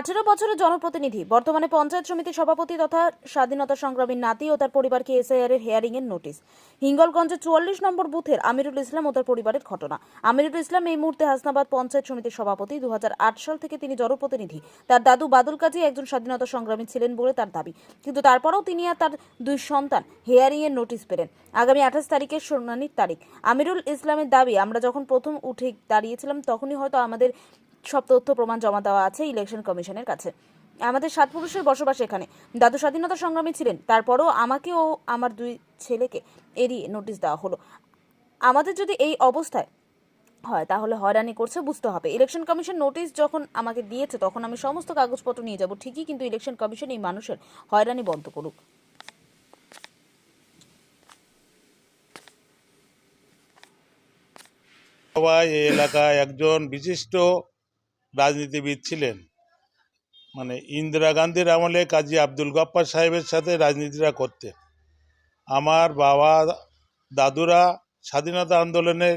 বছরের জনপ্রতিনিধি, বর্তমানে পঞ্চায়েত সমিতির সভাপতি তথা স্বাধীনতা সংগ্রামীর নাতি ও তার পরিবারকে এসআইআর এর হিয়ারিং এর নোটিশ। হিঙ্গলগঞ্জের ৪৪ নম্বর বুথের আমিরুল ইসলাম ও তার পরিবারের ঘটনা। আমিরুল ইসলাম এই মুহূর্তে হাসনাবাদ পঞ্চায়েত সমিতির সভাপতি। ২০০৮ সাল থেকে তিনি জনপ্রতিনিধি। তার দাদু বাদল কাজী একজন স্বাধীনতা সংগ্রামী ছিলেন বলে তার দাবি, কিন্তু তারপরেও তিনি আর তার দুই সন্তান হিয়ারিং এর নোটিশ পেলেন। আগামী ২৮ তারিখের শুনানির তারিখ। আমিরুল ইসলামের দাবি, আমরা যখন প্রথম উঠে দাঁড়িয়েছিলাম তখনই হয়তো আমাদের সব তথ্য প্রমাণ জমা দেওয়া আছে ইলেকশন কমিশনের কাছে। আমাদের ৭ পুরুষের বসবাস এখানে। দাদু স্বাধীনতা সংগ্রামী ছিলেন, তারপরও আমাকে ও আমার দুই ছেলেকে এড়িয়ে নোটিশ দেওয়া হলো। আমাদের যদি এই অবস্থায় হয় তাহলে হয়রানি করছে বুঝতে হবে। ইলেকশন কমিশন নোটিশ যখন আমাকে দিয়েছে তখন আমি সমস্ত কাগজপত্র নিয়ে যাব ঠিকই, কিন্তু ইলেকশন কমিশন এই মানুষের হয়রানি বন্ধ করুক। সবাই এই এলাকায় একজন বিশিষ্ট রাজনীতিবিদ ছিলেন, মানে ইন্দিরা গান্ধীর আমলে কাজী আব্দুল গফফার সাহেবের সাথে রাজনীতিরা করতেন। আমার বাবা দাদুরা স্বাধীনতা আন্দোলনের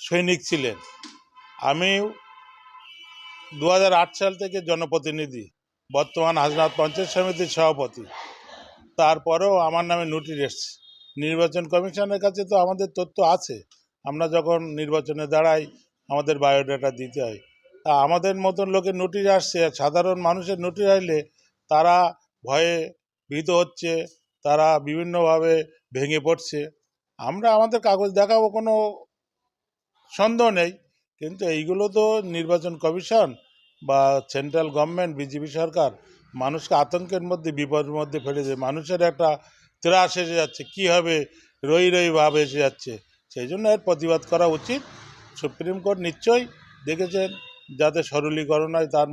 সৈনিক ছিলেন। আমি ২০০৮ সাল থেকে জনপ্রতিনিধি, বর্তমান হাসনাবাদ পঞ্চায়েত সমিতির সভাপতি। তারপরেও আমার নামে নোটিশ এসছে। নির্বাচন কমিশনের কাছে তো আমাদের তথ্য আছে, আমরা যখন নির্বাচনে দাঁড়াই আমাদের বায়োডাটা দিতে হয়। তা আমাদের মতন লোকের নোটিশ আসছে, সাধারণ মানুষের নোটিশ আসলে তারা ভয়ে ভীত হচ্ছে, তারা বিভিন্নভাবে ভেঙে পড়ছে। আমরা আমাদের কাগজ দেখাবো, কোনো সন্দেহ নেই, কিন্তু এইগুলো তো নির্বাচন কমিশন বা সেন্ট্রাল গভর্নমেন্ট, বিজেপি সরকার মানুষকে আতঙ্কের মধ্যে, বিপদের মধ্যে ফেলে দেয়। মানুষের একটা ত্রাস এসে যাচ্ছে, কী হবে, রই রই ভাব এসে যাচ্ছে। সেই জন্য এর প্রতিবাদ করা উচিত। সুপ্রিম কোর্ট নিশ্চয়ই দেখেছেন, যাতে সরলীকরণ হয় তার